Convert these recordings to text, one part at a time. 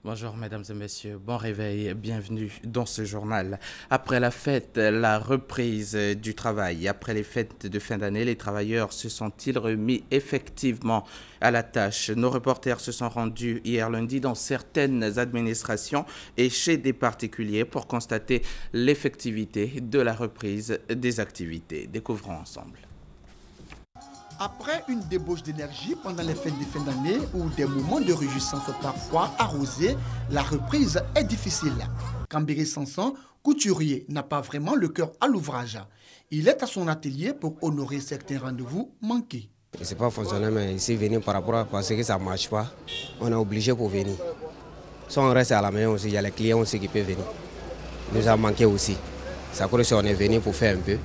Bonjour mesdames et messieurs, bon réveil, bienvenue dans ce journal. Après la fête, la reprise du travail. Après les fêtes de fin d'année, les travailleurs se sont-ils remis effectivement à la tâche? Nos reporters se sont rendus hier lundi dans certaines administrations et chez des particuliers pour constater l'effectivité de la reprise des activités. Découvrons ensemble. Après une débauche d'énergie pendant les fêtes de fin d'année ou des moments de réjouissance parfois arrosés, la reprise est difficile. Kambéré Sanson, couturier, n'a pas vraiment le cœur à l'ouvrage. Il est à son atelier pour honorer certains rendez-vous manqués. C'est pas fonctionnel, mais ici venir par rapport à parce que ça ne marche pas, on est obligé pour venir. Si on reste à la maison aussi, il y a les clients aussi qui peuvent venir. Nous a manqué aussi. Ça correspond si on est venu pour faire un peu.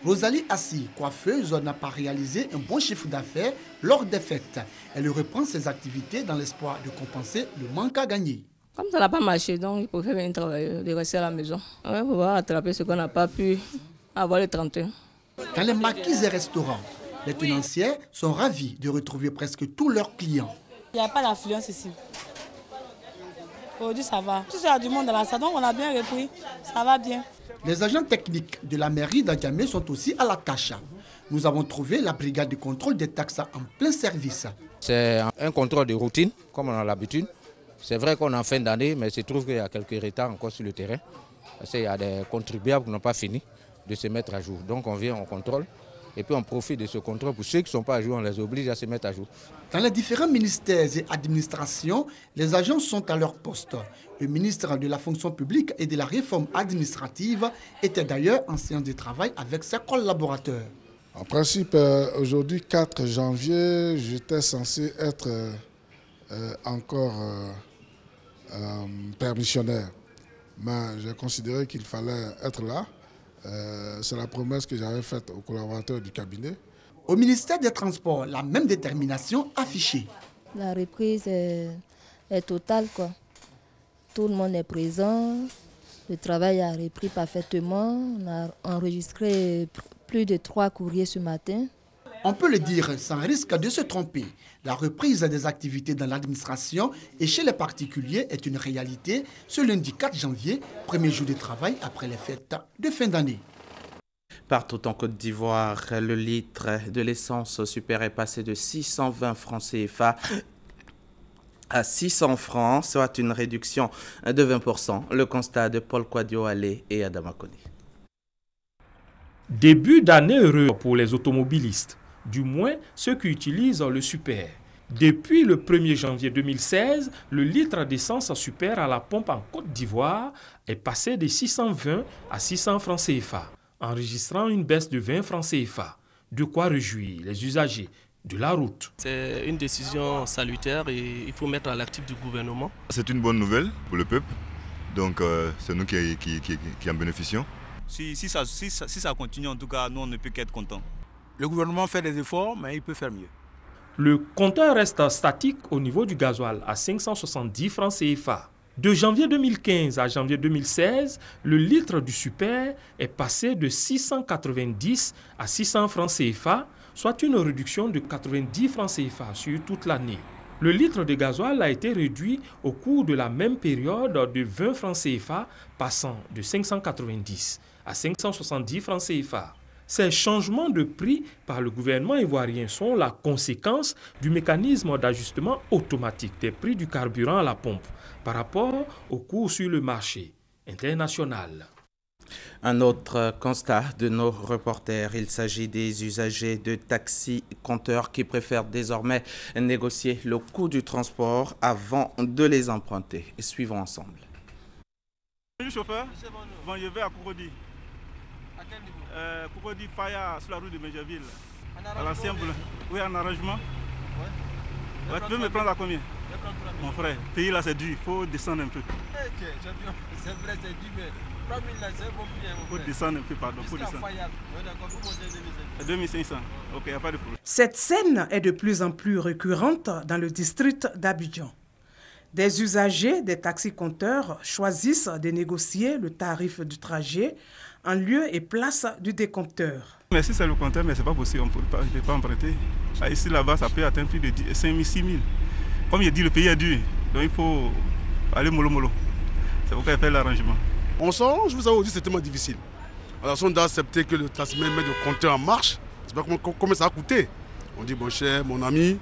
Rosalie Assi, coiffeuse, n'a pas réalisé un bon chiffre d'affaires lors des fêtes. Elle reprend ses activités dans l'espoir de compenser le manque à gagner. Comme ça n'a pas marché, donc il faut faire un travail, de rester à la maison. On va rattraper ce qu'on n'a pas pu avoir le 31. Dans les maquises et restaurants, les tenanciers sont ravis de retrouver presque tous leurs clients. Il n'y a pas d'affluence ici. Aujourd'hui, ça va. Tout ça a du monde dans la salle, donc on a bien repris. Ça va bien. Les agents techniques de la mairie d'Adjamé sont aussi à la tâche. Nous avons trouvé la brigade de contrôle des taxes en plein service. C'est un contrôle de routine, comme on a l'habitude. C'est vrai qu'on est en fin d'année, mais il se trouve qu'il y a quelques retards encore sur le terrain. Parce qu'il y a des contribuables qui n'ont pas fini de se mettre à jour. Donc on vient, on contrôle. Et puis on profite de ce contrôle. Pour ceux qui ne sont pas à jour, on les oblige à se mettre à jour. Dans les différents ministères et administrations, les agents sont à leur poste. Le ministre de la fonction publique et de la réforme administrative était d'ailleurs en séance de travail avec ses collaborateurs. En principe, aujourd'hui, 4 janvier, j'étais censé être encore permissionnaire. Mais j'ai considéré qu'il fallait être là. C'est la promesse que j'avais faite aux collaborateurs du cabinet. Au ministère des Transports, la même détermination affichée. La reprise est totale, quoi. Tout le monde est présent. Le travail a repris parfaitement. On a enregistré plus de 3 courriers ce matin. On peut le dire sans risque de se tromper. La reprise des activités dans l'administration et chez les particuliers est une réalité ce lundi 4 janvier, premier jour de travail après les fêtes de fin d'année. Partout en Côte d'Ivoire, le litre de l'essence super est passé de 620 francs CFA à 600 francs, soit une réduction de 20%. Le constat de Paul Kwadio-Alé et Adama Kone. Début d'année heureux pour les automobilistes, du moins ceux qui utilisent le super. Depuis le 1er janvier 2016, le litre d'essence super à la pompe en Côte d'Ivoire est passé de 620 à 600 francs CFA, enregistrant une baisse de 20 francs CFA. De quoi réjouir les usagers de la route. C'est une décision salutaire et il faut mettre à l'actif du gouvernement. C'est une bonne nouvelle pour le peuple, donc c'est nous qui en bénéficions. Si ça continue, en tout cas, nous on ne peut qu'être contents. Le gouvernement fait des efforts, mais il peut faire mieux. Le compteur reste statique au niveau du gasoil à 570 francs CFA. De janvier 2015 à janvier 2016, le litre du super est passé de 690 à 600 francs CFA, soit une réduction de 90 francs CFA sur toute l'année. Le litre de gasoil a été réduit au cours de la même période de 20 francs CFA, passant de 590 à 570 francs CFA. Ces changements de prix par le gouvernement ivoirien sont la conséquence du mécanisme d'ajustement automatique des prix du carburant à la pompe par rapport aux cours sur le marché international. Un autre constat de nos reporters, il s'agit des usagers de taxis compteurs qui préfèrent désormais négocier le coût du transport avant de les emprunter. Suivons ensemble. Je suis chauffeur, bon, je vais à Kourodi. À quel niveau Kourodi Faya sur la rue de Méjaville. À l'ancien boulot. Oui, en arrangement. Ouais. Tu peux me prendre à combien? Mon frère, payer là c'est dur, il faut descendre un peu. C'est vrai, c'est dur, mais 3000 là, c'est bon bien. Il faut descendre un peu, pardon. Faut descendre. 2500. Ok, il n'y a pas de problème. Cette scène est de plus en plus récurrente dans le district d'Abidjan. Des usagers des taxis-compteurs choisissent de négocier le tarif du trajet en lieu et place du décompteur. Mais si c'est le compteur, mais ce n'est pas possible, on ne peut pas emprunter. Ici, là-bas, ça peut atteindre plus de 5 000, 6 000. Comme il dit, le pays est dur, donc il faut aller mollo. C'est pourquoi elle fait l'arrangement. On s'arrange, vous savez, aujourd'hui c'est tellement difficile. Alors on doit accepter que le taximan met le compteur en marche. C'est pas combien ça a coûté. On dit, bon cher, mon ami,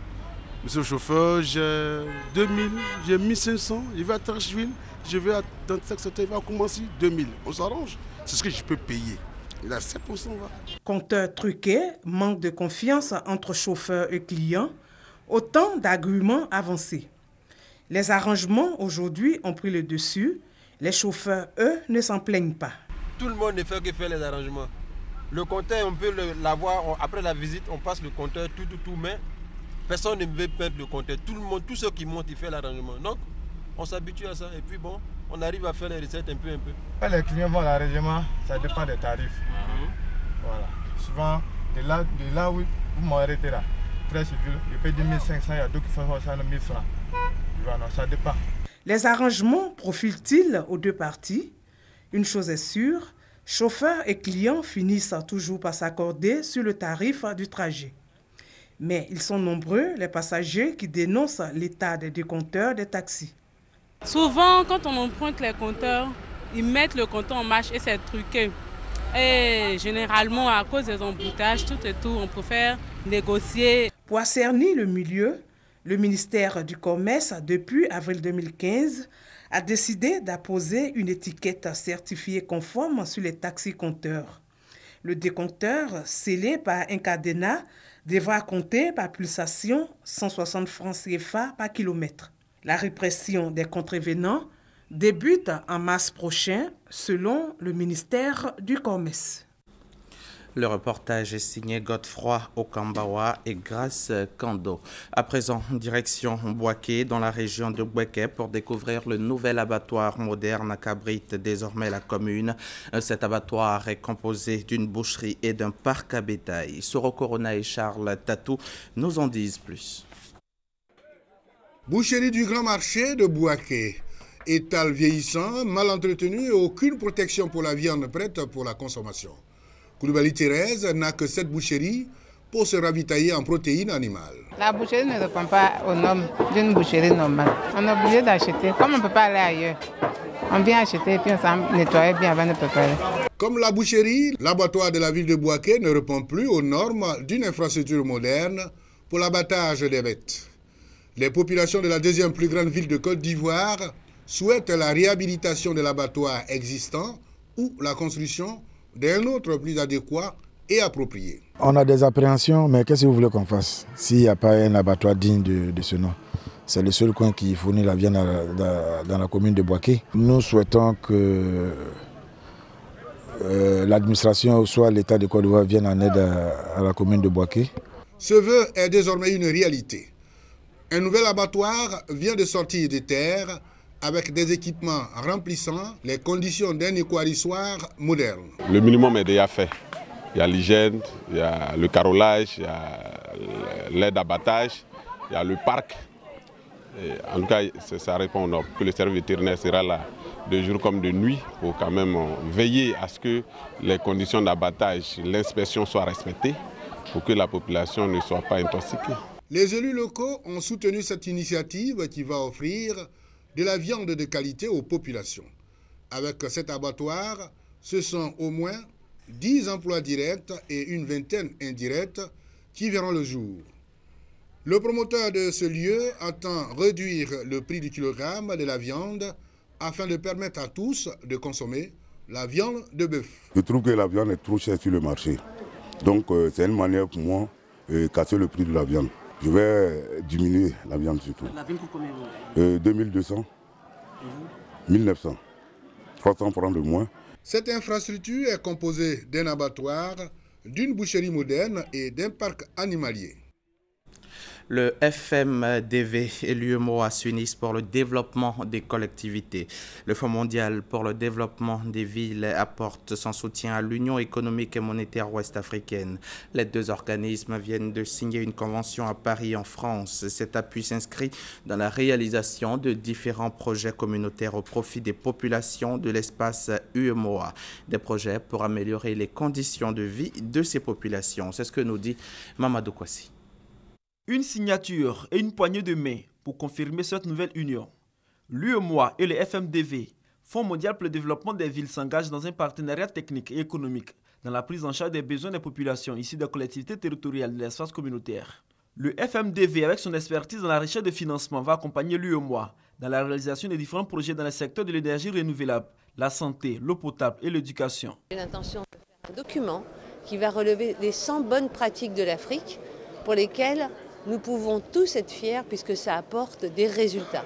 monsieur le chauffeur, j'ai 2000, j'ai 1500, je vais à Trashville, je vais à Dantax, il va commencer 2000. On s'arrange, c'est ce que je peux payer. Il a 7%. Compteur truqué, manque de confiance entre chauffeurs et clients, autant d'arguments avancés. Les arrangements aujourd'hui ont pris le dessus. Les chauffeurs, eux, ne s'en plaignent pas. Tout le monde ne fait que faire les arrangements. Le compteur, on peut l'avoir, après la visite, on passe le compteur tout, mais personne ne veut mettre le compteur. Tout le monde, tous ceux qui montent, ils font l'arrangement. Donc, on s'habitue à ça et puis bon, on arrive à faire les recettes un peu. Quand les clients vont à l'arrangement, ça dépend des tarifs. Voilà. Souvent, de là où vous m'arrêtez là, très civil, je paye 2500, il y a d'autres qui font ça 1000 francs. Voilà, ça dépend. Les arrangements profitent-ils aux deux parties? Une chose est sûre, chauffeurs et clients finissent toujours par s'accorder sur le tarif du trajet. Mais ils sont nombreux, les passagers, qui dénoncent l'état des décompteurs des taxis. Souvent, quand on emprunte les compteurs, ils mettent le compteur en marche et c'est truqué. Et généralement, à cause des embouteillages, tout et tout, on préfère négocier. Pour assainir le milieu, le ministère du Commerce, depuis avril 2015, a décidé d'apposer une étiquette certifiée conforme sur les taxis-compteurs. Le décompteur, scellé par un cadenas, devra compter par pulsation 160 francs CFA par kilomètre. La répression des contrevenants débute en mars prochain, selon le ministère du Commerce. Le reportage est signé Godefroy Okambawa et Grace Kando. À présent, direction Bouaké, dans la région de Bouaké, pour découvrir le nouvel abattoir moderne qu'abrite désormais la commune. Cet abattoir est composé d'une boucherie et d'un parc à bétail. Soro Corona et Charles Tatou nous en disent plus. Boucherie du Grand Marché de Bouaké. Étal vieillissant, mal entretenu et aucune protection pour la viande prête pour la consommation. Koulibaly Thérèse n'a que cette boucherie pour se ravitailler en protéines animales. La boucherie ne répond pas aux normes d'une boucherie normale. On est obligé d'acheter, comme on ne peut pas aller ailleurs. On vient acheter et puis on s'en nettoie bien avant de préparer. Comme la boucherie, l'abattoir de la ville de Bouaké ne répond plus aux normes d'une infrastructure moderne pour l'abattage des bêtes. Les populations de la deuxième plus grande ville de Côte d'Ivoire souhaitent la réhabilitation de l'abattoir existant ou la construction d'un autre plus adéquat et approprié. On a des appréhensions, mais qu'est-ce que vous voulez qu'on fasse s'il n'y a pas un abattoir digne de ce nom? C'est le seul coin qui fournit la viande dans la commune de Bouaké. Nous souhaitons que l'administration, soit l'État de Côte d'Ivoire, vienne en aide à la commune de Bouaké. Ce vœu est désormais une réalité. Un nouvel abattoir vient de sortir de terre avec des équipements remplissant les conditions d'un équarrissoir moderne. Le minimum est déjà fait. Il y a l'hygiène, il y a le carrelage, il y a l'aide d'abattage, il y a le parc. Et en tout cas, ça répond aux normes. Que le service vétérinaire sera là de jour comme de nuit pour quand même veiller à ce que les conditions d'abattage, l'inspection soient respectées pour que la population ne soit pas intoxiquée. Les élus locaux ont soutenu cette initiative qui va offrir de la viande de qualité aux populations. Avec cet abattoir, ce sont au moins 10 emplois directs et une vingtaine indirects qui verront le jour. Le promoteur de ce lieu entend réduire le prix du kilogramme de la viande afin de permettre à tous de consommer la viande de bœuf. Je trouve que la viande est trop chère sur le marché. Donc c'est une manière pour moi de casser le prix de la viande. Je vais diminuer la viande surtout. La viande pour combien 2200, 1900, 300 francs de moins. Cette infrastructure est composée d'un abattoir, d'une boucherie moderne et d'un parc animalier. Le FMDV et l'UEMOA s'unissent pour le développement des collectivités. Le Fonds mondial pour le développement des villes apporte son soutien à l'Union économique et monétaire ouest-africaine. Les deux organismes viennent de signer une convention à Paris, en France. Cet appui s'inscrit dans la réalisation de différents projets communautaires au profit des populations de l'espace UEMOA. Des projets pour améliorer les conditions de vie de ces populations. C'est ce que nous dit Mamadou Kwasi. Une signature et une poignée de main pour confirmer cette nouvelle union. L'UEMOA et le FMDV, Fonds mondial pour le développement des villes, s'engagent dans un partenariat technique et économique dans la prise en charge des besoins des populations issues des collectivités territoriales de l'espace communautaire. Le FMDV, avec son expertise dans la recherche de financement, va accompagner l'UEMOA dans la réalisation de différents projets dans le secteur de l'énergie renouvelable, la santé, l'eau potable et l'éducation. J'ai l'intention de faire un document qui va relever les 100 bonnes pratiques de l'Afrique pour lesquelles nous pouvons tous être fiers puisque ça apporte des résultats.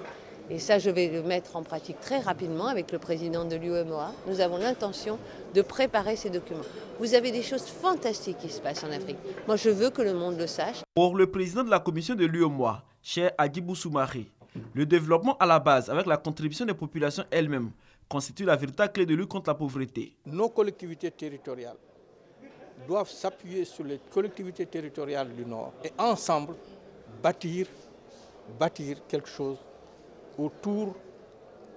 Et ça, je vais le mettre en pratique très rapidement avec le président de l'UEMOA. Nous avons l'intention de préparer ces documents. Vous avez des choses fantastiques qui se passent en Afrique. Moi, je veux que le monde le sache. Pour le président de la commission de l'UEMOA, cher Agibou Soumaré, le développement à la base, avec la contribution des populations elles-mêmes, constitue la véritable clé de lutte contre la pauvreté. Nos collectivités territoriales doivent s'appuyer sur les collectivités territoriales du Nord et ensemble bâtir quelque chose autour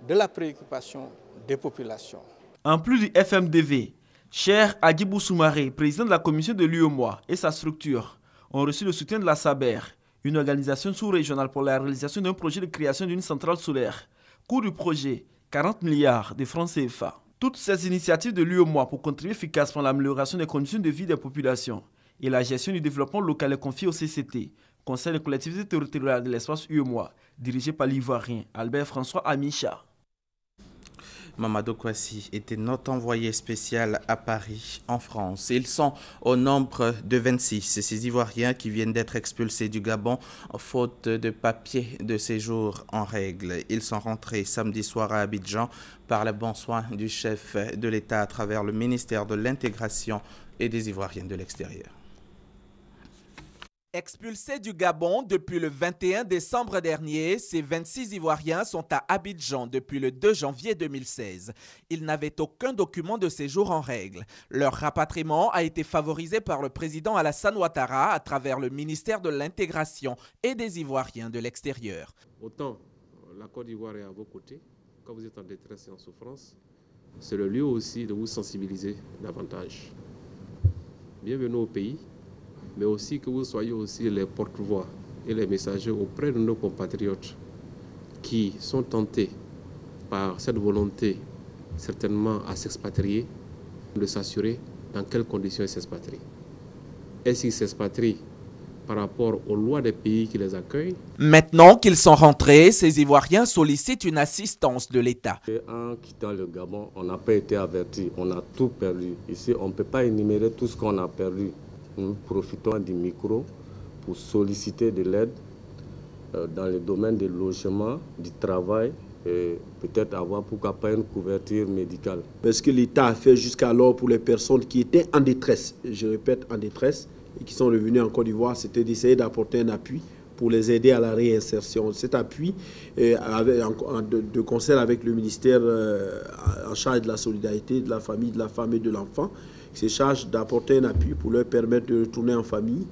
de la préoccupation des populations. En plus du FMDV, cher Agibou Soumaré, président de la commission de l'UEMOA et sa structure, ont reçu le soutien de la SABER, une organisation sous-régionale pour la réalisation d'un projet de création d'une centrale solaire. Coût du projet, 40 milliards de francs CFA. Toutes ces initiatives de l'UEMOA pour contribuer efficacement à l'amélioration des conditions de vie des populations et la gestion du développement local est confiée au CCT, Conseil des collectivités territoriales de l'espace UEMOA, dirigé par l'Ivoirien Albert François Amicha. Mamadou Kouassi était notre envoyé spécial à Paris, en France. Ils sont au nombre de 26, ces Ivoiriens qui viennent d'être expulsés du Gabon faute de papier de séjour en règle. Ils sont rentrés samedi soir à Abidjan par le bon soin du chef de l'État à travers le ministère de l'Intégration et des Ivoiriens de l'extérieur. Expulsés du Gabon depuis le 21 décembre dernier, ces 26 Ivoiriens sont à Abidjan depuis le 2 janvier 2016. Ils n'avaient aucun document de séjour en règle. Leur rapatriement a été favorisé par le président Alassane Ouattara à travers le ministère de l'Intégration et des Ivoiriens de l'extérieur. Autant la Côte d'Ivoire est à vos côtés, quand vous êtes en détresse et en souffrance, c'est le lieu aussi de vous sensibiliser davantage. Bienvenue au pays, mais aussi que vous soyez aussi les porte-voix et les messagers auprès de nos compatriotes qui sont tentés par cette volonté certainement à s'expatrier, de s'assurer dans quelles conditions ils s'expatrient. Est-ce qu'ils s'expatrient par rapport aux lois des pays qui les accueillent? Maintenant qu'ils sont rentrés, ces Ivoiriens sollicitent une assistance de l'État. En quittant le Gabon, on n'a pas été averti, on a tout perdu. Ici, on ne peut pas énumérer tout ce qu'on a perdu. Nous profitons du micro pour solliciter de l'aide dans le domaine du logement, du travail et peut-être avoir pourquoi pas une couverture médicale. Ce que l'État a fait jusqu'alors pour les personnes qui étaient en détresse, je répète en détresse, et qui sont revenus en Côte d'Ivoire, c'était d'essayer d'apporter un appui pour les aider à la réinsertion. Cet appui, de concert avec le ministère en charge de la solidarité, de la famille, de la femme et de l'enfant, se charge d'apporter un appui pour leur permettre de retourner en famille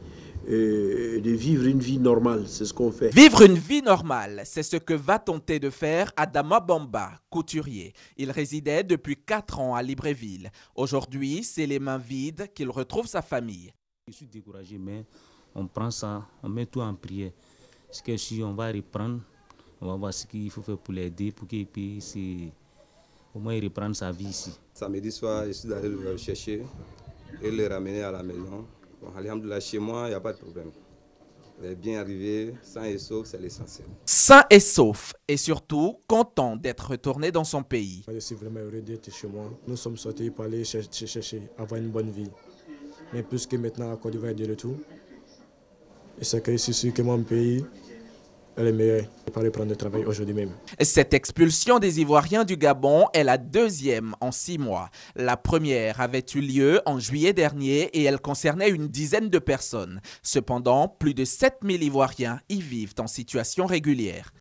et de vivre une vie normale. C'est ce qu'on fait. Vivre une vie normale, c'est ce que va tenter de faire Adama Bamba, couturier. Il résidait depuis 4 ans à Libreville. Aujourd'hui, c'est les mains vides qu'il retrouve sa famille. Je suis découragé, mais on prend ça, on met tout en prière. Parce que si on va reprendre, on va voir ce qu'il faut faire pour l'aider, pour qu'il puisse au moins reprendre sa vie ici. Samedi soir, je suis allé le chercher et le ramener à la maison. Bon, alhamdoulilah, chez moi, il n'y a pas de problème. Il est bien arrivé, sain et sauf, c'est l'essentiel. Sain et sauf, et surtout content d'être retourné dans son pays. Je suis vraiment heureux d'être chez moi. Nous sommes sortis pour aller chercher, avoir une bonne vie. Mais puisque maintenant la Côte d'Ivoire est de retour, et c'est que c'est sûr que mon pays est le meilleur pour reprendre le travail aujourd'hui même. Cette expulsion des Ivoiriens du Gabon est la deuxième en 6 mois. La première avait eu lieu en juillet dernier et elle concernait une dizaine de personnes. Cependant, plus de 7000 Ivoiriens y vivent en situation régulière.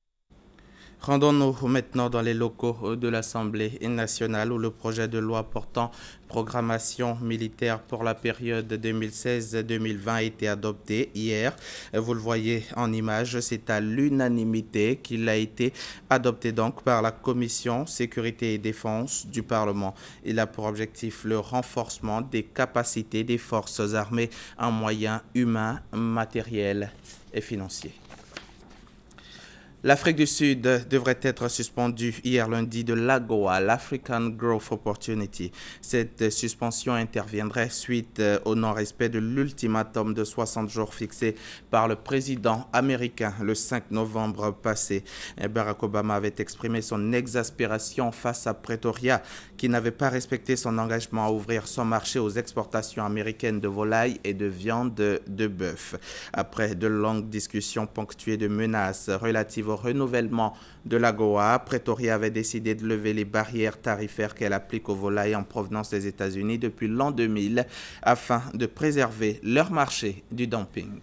Rendons-nous maintenant dans les locaux de l'Assemblée nationale où le projet de loi portant programmation militaire pour la période 2016-2020 a été adopté hier. Vous le voyez en image, c'est à l'unanimité qu'il a été adopté donc par la Commission Sécurité et Défense du Parlement. Il a pour objectif le renforcement des capacités des forces armées en moyens humains, matériels et financiers. L'Afrique du Sud devrait être suspendue hier lundi de l'AGOA, l'African Growth Opportunity. Cette suspension interviendrait suite au non-respect de l'ultimatum de 60 jours fixé par le président américain le 5 novembre passé. Barack Obama avait exprimé son exaspération face à Pretoria, qui n'avait pas respecté son engagement à ouvrir son marché aux exportations américaines de volailles et de viande de bœuf. Après de longues discussions ponctuées de menaces relatives au renouvellement de l'AGOA, Pretoria avait décidé de lever les barrières tarifaires qu'elle applique aux volailles en provenance des États-Unis depuis l'an 2000 afin de préserver leur marché du dumping.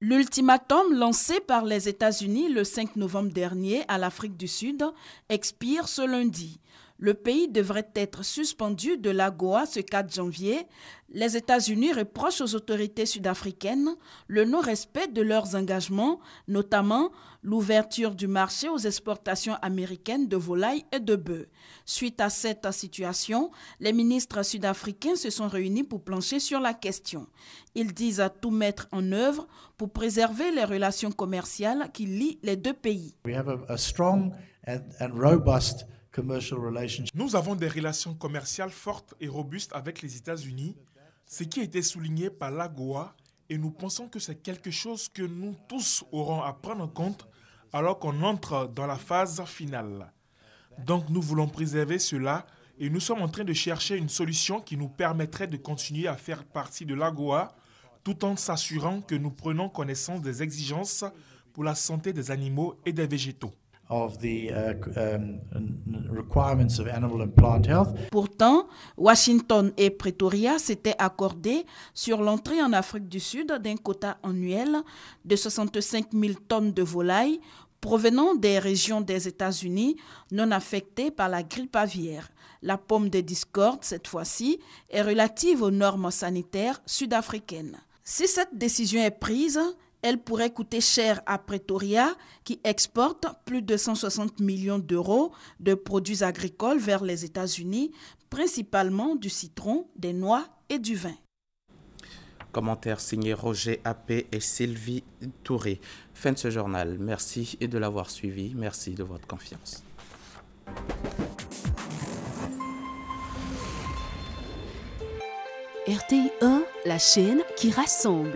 L'ultimatum lancé par les États-Unis le 5 novembre dernier à l'Afrique du Sud expire ce lundi. Le pays devrait être suspendu de l'AGOA ce 4 janvier. Les États-Unis reprochent aux autorités sud-africaines le non-respect de leurs engagements, notamment l'ouverture du marché aux exportations américaines de volailles et de bœufs. Suite à cette situation, les ministres sud-africains se sont réunis pour plancher sur la question. Ils disent à tout mettre en œuvre pour préserver les relations commerciales qui lient les deux pays. We have a strong and robust commercial relationship. Nous avons des relations commerciales fortes et robustes avec les États-Unis, ce qui a été souligné par l'AGOA, et nous pensons que c'est quelque chose que nous tous aurons à prendre en compte alors qu'on entre dans la phase finale. Donc nous voulons préserver cela et nous sommes en train de chercher une solution qui nous permettrait de continuer à faire partie de l'AGOA tout en s'assurant que nous prenons connaissance des exigences pour la santé des animaux et des végétaux. Pourtant, Washington et Pretoria s'étaient accordés sur l'entrée en Afrique du Sud d'un quota annuel de 65 000 tonnes de volailles provenant des régions des États-Unis non affectées par la grippe aviaire. La pomme de discorde, cette fois-ci, est relative aux normes sanitaires sud-africaines. Si cette décision est prise, elle pourrait coûter cher à Pretoria, qui exporte plus de 160 millions d'euros de produits agricoles vers les États-Unis, principalement du citron, des noix et du vin. Commentaire signé Roger Appé et Sylvie Touré. Fin de ce journal. Merci de l'avoir suivi. Merci de votre confiance. RTI 1, la chaîne qui rassemble.